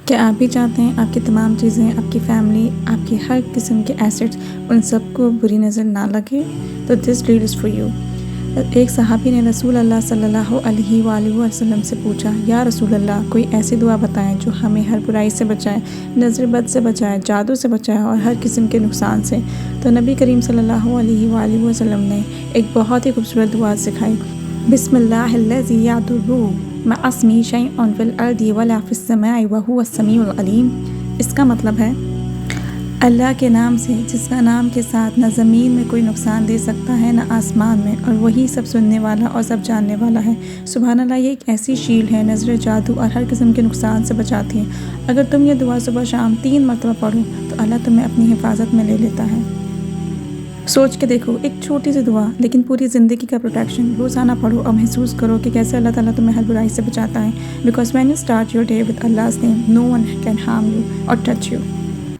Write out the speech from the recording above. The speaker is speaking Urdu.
کیا آپ بھی چاہتے ہیں آپ کی تمام چیزیں، آپ کی فیملی، آپ کی ہر قسم کے ایسٹس ان سب کو بری نظر نہ لگے؟ تو دس ریڈ از فار یو۔ ایک صحابی نے رسول اللہ صلی اللہ علیہ وآلہ وسلم سے پوچھا، یا رسول اللہ، کوئی ایسی دعا بتائیں جو ہمیں ہر برائی سے بچائے، نظر بد سے بچائے، جادو سے بچائے اور ہر قسم کے نقصان سے۔ تو نبی کریم صلی اللہ علیہ وآلہ وسلم نے ایک بہت ہی خوبصورت دعا سکھائی، بسم اللہ الذی یضر مع اسمہ شیء فی الارض ولا فی السماء وہو السمیع العلیم۔ اس کا مطلب ہے اللہ کے نام سے جس کا نام کے ساتھ نہ زمین میں کوئی نقصان دے سکتا ہے نہ آسمان میں، اور وہی سب سننے والا اور سب جاننے والا ہے۔ سبحان اللہ، یہ ایک ایسی شیلڈ ہے، نظر، جادو اور ہر قسم کے نقصان سے بچاتی ہے۔ اگر تم یہ دعا صبح شام 3 مرتبہ پڑھو تو اللہ تمہیں اپنی حفاظت میں لے لیتا ہے۔ سوچ کے دیکھو، ایک چھوٹی سی دعا لیکن پوری زندگی کا پروٹیکشن۔ روزانہ پڑھو اور محسوس کرو کہ کیسے اللہ تعالیٰ تمہیں ہر برائی سے بچاتا ہے۔ Because when you start your day with Allah's name, no one can harm you or touch you.